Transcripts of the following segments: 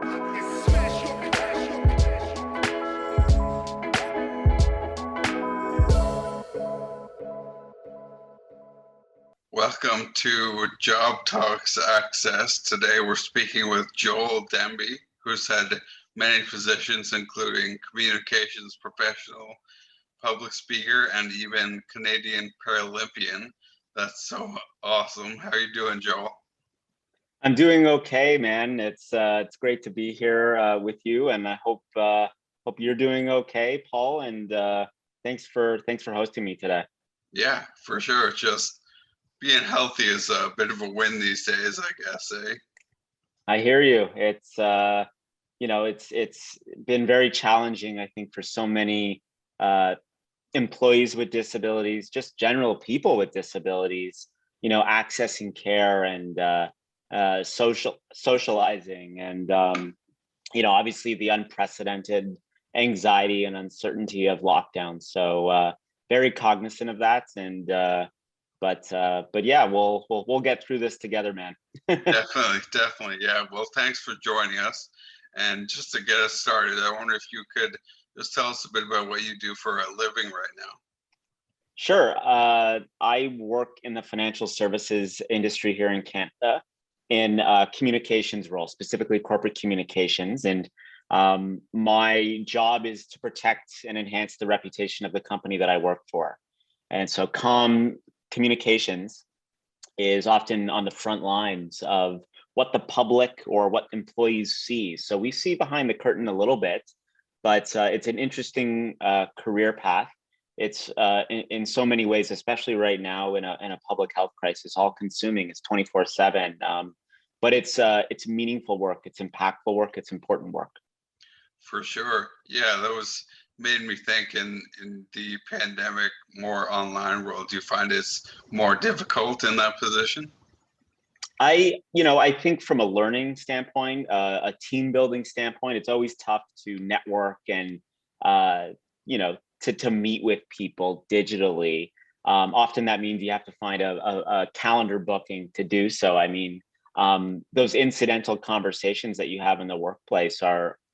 Welcome to Job Talks Access. Today we're speaking with Joel Demby, who's had many positions, including communications professional, public speaker, and even Canadian Paralympian. That's so awesome. How are you doing, Joel? I'm doing okay, man. It's great to be here with you, and I hope you're doing okay, Paul. And thanks for hosting me today. Yeah, for sure. Just being healthy is a bit of a win these days, I guess, eh? I hear you. It's been very challenging, I think, for so many employees with disabilities, just general people with disabilities. Accessing care and socializing, and obviously the unprecedented anxiety and uncertainty of lockdown. So very cognizant of that, and but yeah, we'll get through this together, man. Definitely. Yeah. Well, thanks for joining us. And just to get us started, I wonder if you could just tell us a bit about what you do for a living right now. Sure. I work in the financial services industry here in Canada in communications role, specifically corporate communications. And my job is to protect and enhance the reputation of the company that I work for. And so communications is often on the front lines of what the public or what employees see. So we see behind the curtain a little bit, but it's an interesting career path. It's in so many ways, especially right now in a public health crisis, all consuming. It's 24/7, but it's meaningful work. It's impactful work. It's important work. For sure. Yeah, that was made me think in the pandemic, more online world. Do you find it's more difficult in that position? I think from a learning standpoint, a team building standpoint, it's always tough to network and to meet with people digitally. Often that means you have to find a calendar booking to do so. I mean, those incidental conversations that you have in the workplace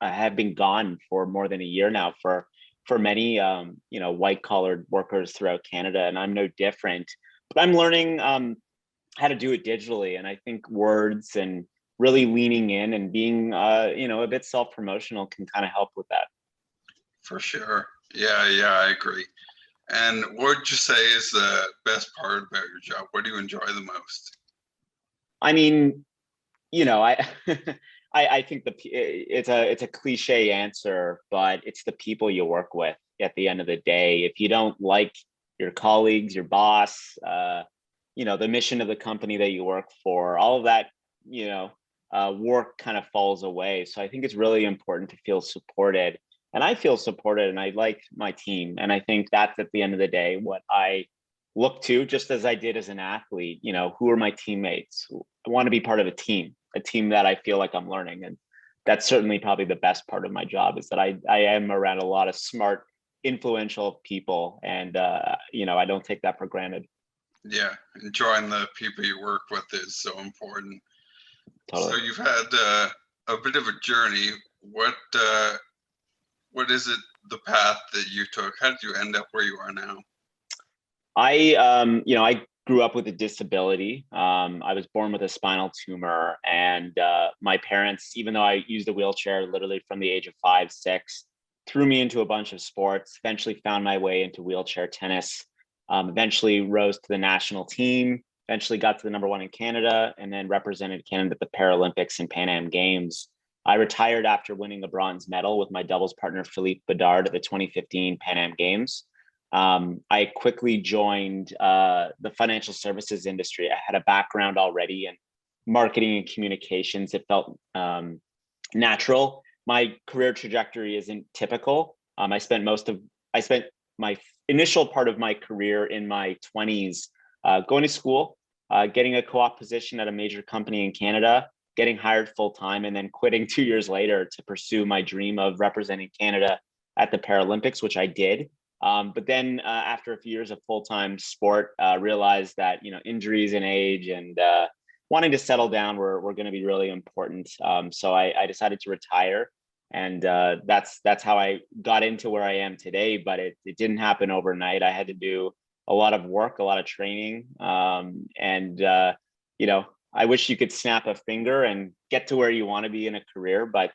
have been gone for more than a year now for many white collared workers throughout Canada, and I'm no different. But I'm learning how to do it digitally, and I think words and really leaning in and being a bit self-promotional can kind of help with that. For sure. Yeah, I agree. And what would you say is the best part about your job? What do you enjoy the most? I mean, I I think it's a cliche answer, but it's the people you work with at the end of the day. If you don't like your colleagues, your boss, the mission of the company that you work for, all of that, work kind of falls away. So I think it's really important to feel supported. And I feel supported, and I like my team. And I think that's at the end of the day what I look to, just as I did as an athlete. Who are my teammates? I want to be part of a team that I feel like I'm learning. And that's certainly probably the best part of my job, is that I am around a lot of smart, influential people. And, I don't take that for granted. Yeah, enjoying the people you work with is so important. Totally. So you've had a bit of a journey. What is it, the path that you took? How did you end up where you are now? I grew up with a disability. I was born with a spinal tumor, and my parents, even though I used a wheelchair literally from the age of 5, 6, threw me into a bunch of sports. Eventually found my way into wheelchair tennis. Eventually rose to the national team. Eventually got to the #1 in Canada, and then represented Canada at the Paralympics and Pan Am Games. I retired after winning a bronze medal with my doubles partner Philippe Bedard at the 2015 Pan Am Games. I quickly joined the financial services industry. I had a background already in marketing and communications. It felt natural. My career trajectory isn't typical. I spent my initial part of my career in my 20s going to school, getting a co-op position at a major company in Canada, getting hired full-time, and then quitting 2 years later to pursue my dream of representing Canada at the Paralympics, which I did. But then after a few years of full-time sport, realized that injuries and age and wanting to settle down were going to be really important. So I decided to retire, and that's how I got into where I am today. But it didn't happen overnight. I had to do a lot of work, a lot of training, and you know, I wish you could snap a finger and get to where you want to be in a career, but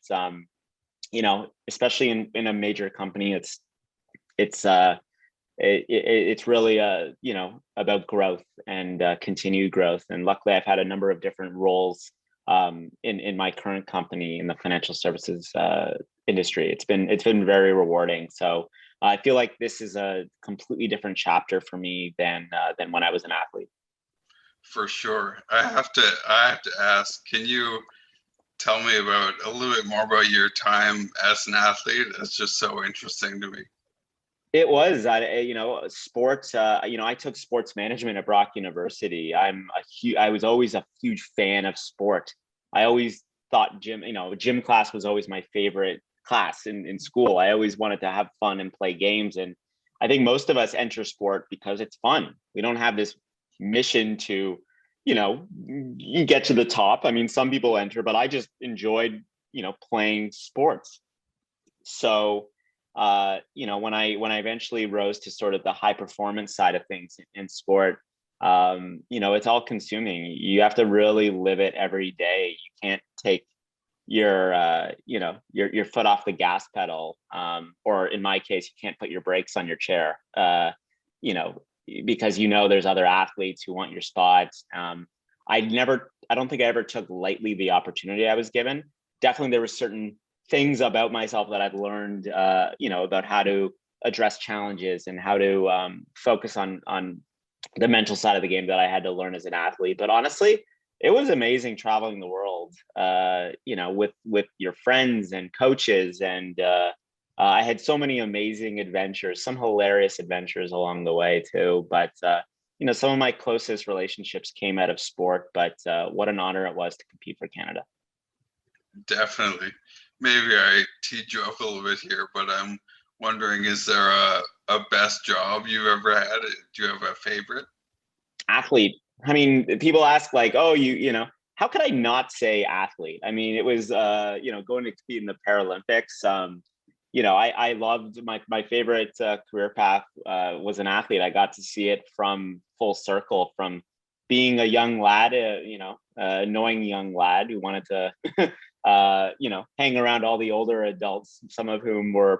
you know, especially in a major company, it's it's really you know, about growth and continued growth. And luckily, I've had a number of different roles in my current company in the financial services industry. It's been very rewarding. So I feel like this is a completely different chapter for me than when I was an athlete. For sure. I have to ask, can you tell me about a little bit more about your time as an athlete? It's just so interesting to me. It was, you know, sports. You know, I took sports management at Brock University. I was always a huge fan of sport. I always thought gym, you know, gym class was always my favorite class in school. I always wanted to have fun and play games. And I think most of us enter sport because it's fun. We don't have this mission to, you know, you get to the top. I mean, some people enter, but I just enjoyed, you know, playing sports. So you know, when I eventually rose to sort of the high performance side of things in sport, you know, it's all consuming. You have to really live it every day. You can't take your you know, your foot off the gas pedal, or in my case, you can't put your brakes on your chair, you know, because you know there's other athletes who want your spots. I don't think I ever took lightly the opportunity I was given. Definitely, there were certain things about myself that I've learned, you know, about how to address challenges and how to focus on the mental side of the game that I had to learn as an athlete. But honestly, it was amazing traveling the world, you know, with your friends and coaches, and I had so many amazing adventures, some hilarious adventures along the way too. But you know, some of my closest relationships came out of sport. But what an honor it was to compete for Canada. Definitely. Maybe I teed you up a little bit here, but I'm wondering, is there a best job you've ever had? Do you have a favorite? Athlete. I mean, people ask like, oh, you know, how could I not say athlete? I mean, it was you know, going to compete in the Paralympics. You know, I loved my favorite career path was an athlete. I got to see it from full circle, from being a young lad, you know, annoying young lad who wanted to you know, hang around all the older adults, some of whom were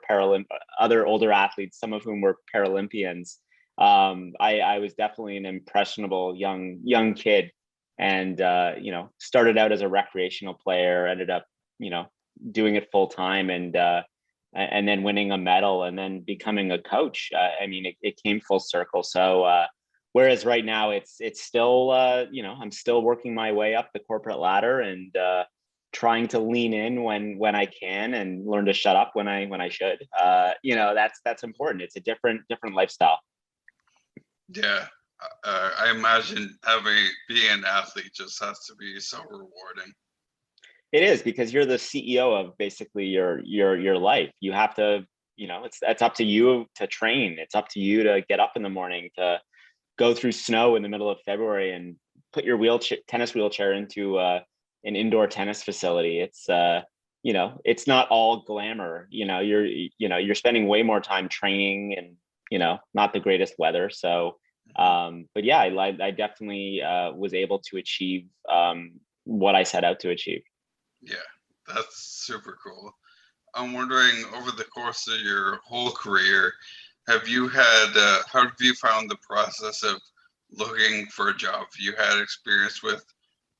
other older athletes, some of whom were Paralympians. I was definitely an impressionable young kid, and you know, started out as a recreational player, ended up, you know, doing it full time, and then winning a medal, and then becoming a coach. I mean, it came full circle. So whereas right now it's still you know, I'm still working my way up the corporate ladder, and trying to lean in when I can, and learn to shut up when I should. You know, that's important. It's a different lifestyle. Yeah, I imagine being an athlete just has to be so rewarding. It is, because you're the CEO of basically your life. You have to, you know, it's up to you to train. It's up to you to get up in the morning, to go through snow in the middle of February and put your tennis wheelchair into an indoor tennis facility. It's you know, it's not all glamour. You know, you're spending way more time training, and you know, not the greatest weather. So but yeah, I definitely was able to achieve what I set out to achieve. Yeah, that's super cool. I'm wondering, over the course of your whole career, how have you found the process of looking for a job? Have you had experience with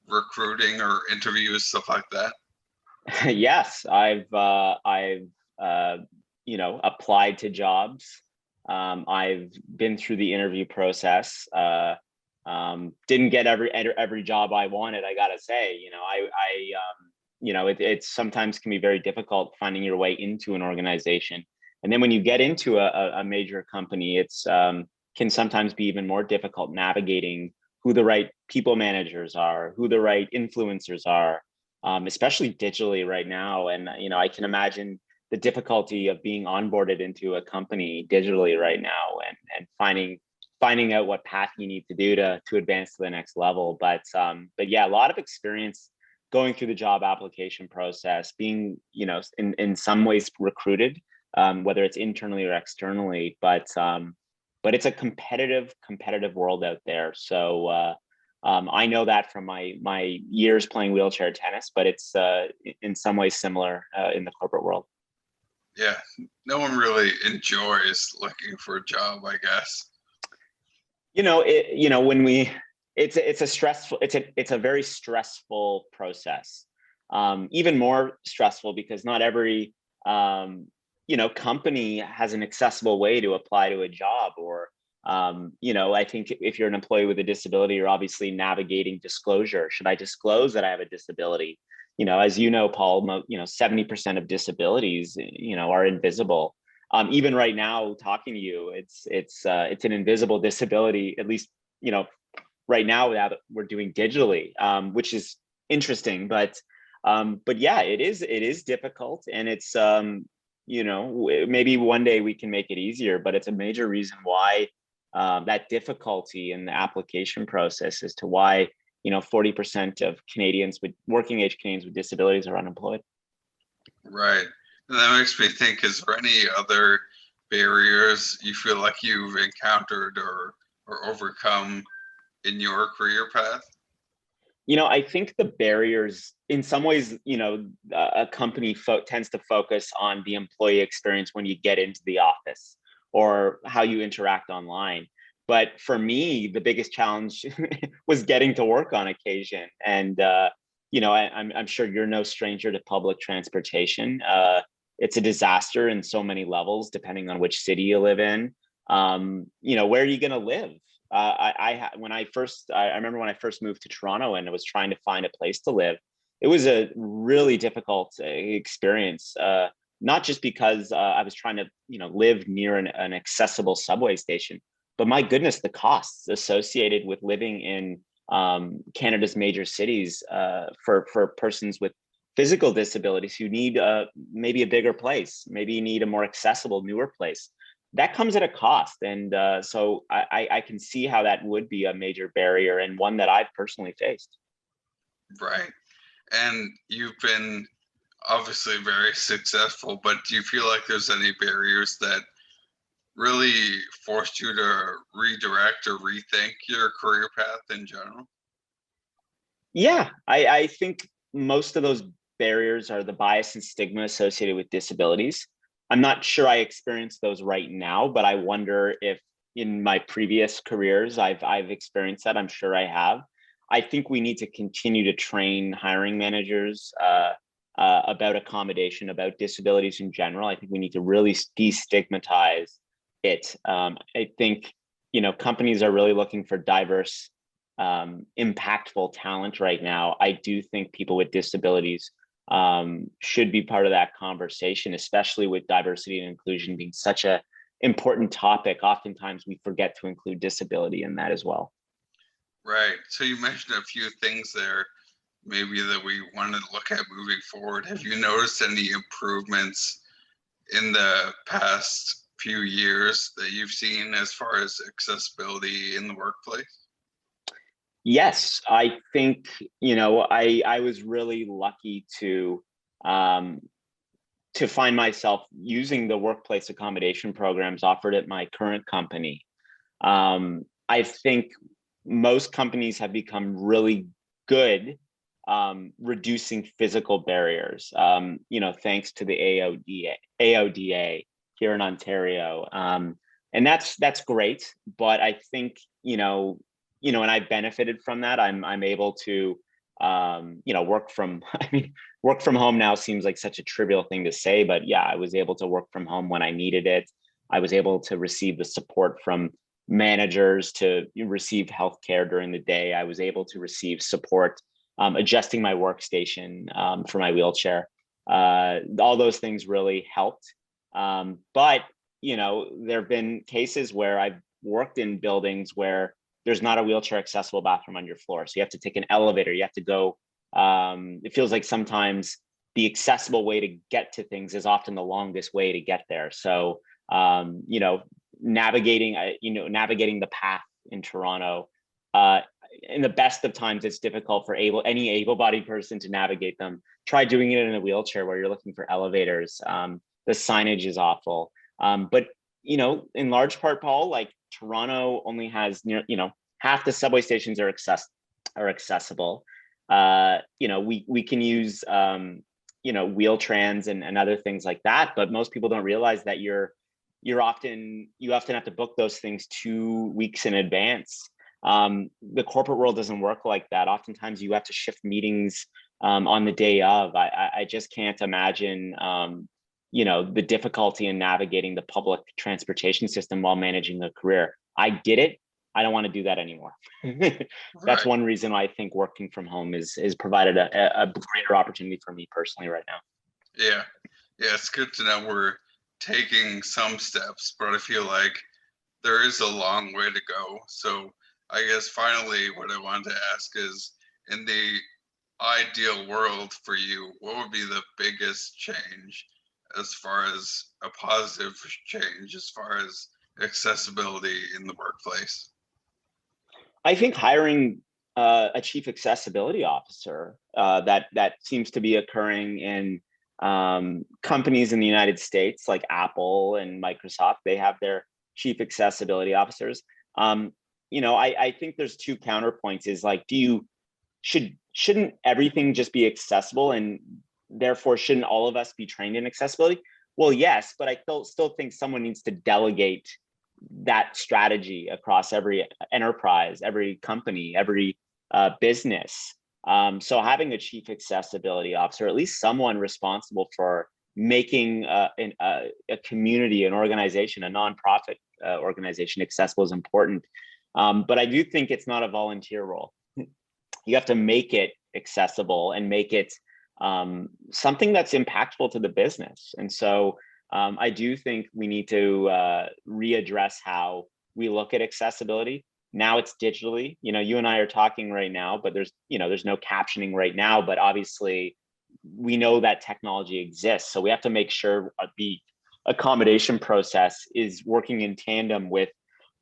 recruiting or interviews, stuff like that? Yes, I've you know, applied to jobs. I've been through the interview process. Didn't get every job I wanted, I gotta say. You know, I you know, it sometimes can be very difficult finding your way into an organization. And then when you get into a major company, it's can sometimes be even more difficult navigating who the right people managers are, who the right influencers are, especially digitally right now. And you know, I can imagine the difficulty of being onboarded into a company digitally right now, and finding out what path you need to do to advance to the next level. But yeah, a lot of experience going through the job application process, being, you know, in some ways recruited, whether it's internally or externally, but it's a competitive world out there. So I know that from my years playing wheelchair tennis, but it's in some ways similar in the corporate world. Yeah, no one really enjoys looking for a job, I guess. When it's a stressful, it's a very stressful process. Even more stressful because not every company has an accessible way to apply to a job, or I think if you're an employee with a disability, you're obviously navigating disclosure. Should I disclose that I have a disability? As you know, Paul, 70% of disabilities, are invisible. Even right now, talking to you, it's an invisible disability. At least, right now that we're doing digitally, which is interesting. But yeah, it is difficult, and it's maybe one day we can make it easier. But it's a major reason why that difficulty in the application process as to why 40% of Canadians with working age Canadians with disabilities are unemployed. Right. And that makes me think, is there any other barriers you feel like you've encountered or overcome in your career path? I think the barriers, in some ways, a company tends to focus on the employee experience when you get into the office or how you interact online. But for me, the biggest challenge was getting to work on occasion. And, I'm sure you're no stranger to public transportation. It's a disaster in so many levels, depending on which city you live in. Where are you going to live? I remember when I first moved to Toronto and I was trying to find a place to live. It was a really difficult experience, not just because I was trying to, live near an accessible subway station, but my goodness, the costs associated with living in Canada's major cities for persons with physical disabilities who need maybe a bigger place, maybe you need a more accessible, newer place. That comes at a cost. And so I can see how that would be a major barrier, and one that I've personally faced. Right. And you've been obviously very successful, but do you feel like there's any barriers that really forced you to redirect or rethink your career path in general? Yeah, I think most of those barriers are the bias and stigma associated with disabilities. I'm not sure I experience those right now, but I wonder if in my previous careers I've experienced that. I'm sure I have. I think we need to continue to train hiring managers about accommodation, about disabilities in general. I think we need to really destigmatize it. I think companies are really looking for diverse, impactful talent right now. I do think people with disabilities should be part of that conversation, especially with diversity and inclusion being such a important topic. Oftentimes we forget to include disability in that as well. Right. So you mentioned a few things there, maybe that we wanted to look at moving forward. Have you noticed any improvements in the past few years that you've seen as far as accessibility in the workplace? Yes, I think, I was really lucky to find myself using the workplace accommodation programs offered at my current company. I think most companies have become really good reducing physical barriers, thanks to the AODA here in Ontario. And that's great, but I think, and I benefited from that. I'm able to, work from, work from home now seems like such a trivial thing to say, but yeah, I was able to work from home when I needed it. I was able to receive the support from managers to receive healthcare during the day. I was able to receive support, adjusting my workstation for my wheelchair. All those things really helped. But, there have been cases where I've worked in buildings where there's not a wheelchair accessible bathroom on your floor. So you have to take an elevator, you have to go. It feels like sometimes the accessible way to get to things is often the longest way to get there. So, navigating, navigating the path in Toronto. In the best of times, it's difficult for any able-bodied person to navigate them. Try doing it in a wheelchair where you're looking for elevators. The signage is awful. But in large part, Paul, like Toronto only has half the subway stations are accessible. We can use Wheel-Trans and other things like that, but most people don't realize that you often have to book those things 2 weeks in advance. The corporate world doesn't work like that. Oftentimes you have to shift meetings on the day of. I just can't imagine the difficulty in navigating the public transportation system while managing a career. I did it. I don't want to do that anymore. That's one reason why I think working from home is provided a greater opportunity for me personally right now. Yeah, it's good to know we're taking some steps, but I feel like there is a long way to go. So I guess finally what I wanted to ask is, in the ideal world for you, what would be the biggest change as far as a positive change, as far as accessibility in the workplace? I think hiring a chief accessibility officer that seems to be occurring in companies in the United States like Apple and Microsoft. They have their chief accessibility officers. I think there's two counterpoints. Is like, shouldn't everything just be accessible, and therefore shouldn't all of us be trained in accessibility? Well, yes, but I still think someone needs to delegate that strategy across every enterprise, every company, every business. So having a chief accessibility officer, at least someone responsible for making a community, an organization, a nonprofit organization accessible is important. But I do think it's not a volunteer role. You have to make it accessible and make it something that's impactful to the business. And so I do think we need to readdress how we look at accessibility. Now it's digitally. You and I are talking right now, but there's no captioning right now. But obviously, we know that technology exists, so we have to make sure the accommodation process is working in tandem with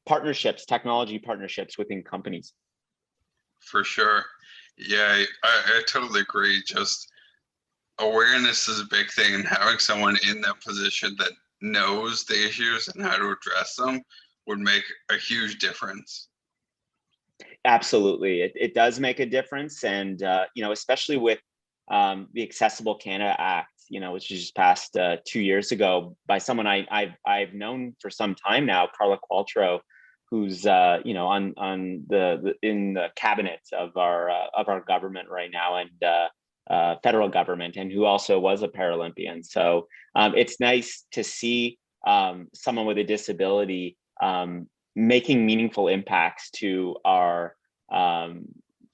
technology partnerships within companies. For sure. Yeah, I totally agree. Just awareness is a big thing, and having someone in that position that knows the issues and how to address them would make a huge difference. Absolutely, it does make a difference, and especially with the Accessible Canada Act, which was just passed 2 years ago by someone I've known for some time now, Carla Qualtrough, who's on in the cabinet of our government right now, and federal government, and who also was a Paralympian. So it's nice to see someone with a disability making meaningful impacts to our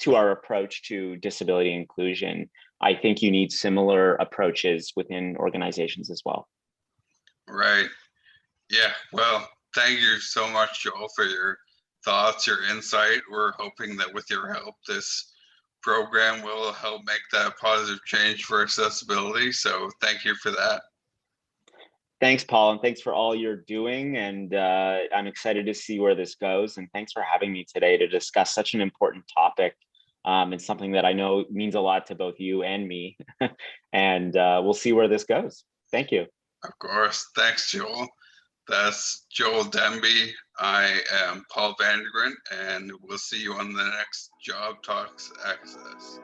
approach to disability inclusion. I think you need similar approaches within organizations as well. Right. Yeah. Well, thank you so much, Joel, for your thoughts, your insight. We're hoping that with your help, this program will help make that positive change for accessibility. So thank you for that. Thanks, Paul, and thanks for all you're doing. And I'm excited to see where this goes. And thanks for having me today to discuss such an important topic. It's something that I know means a lot to both you and me. And we'll see where this goes. Thank you. Of course. Thanks, Joel. That's Joel Demby. I am Paul Vandergrint, and we'll see you on the next Job Talks Access.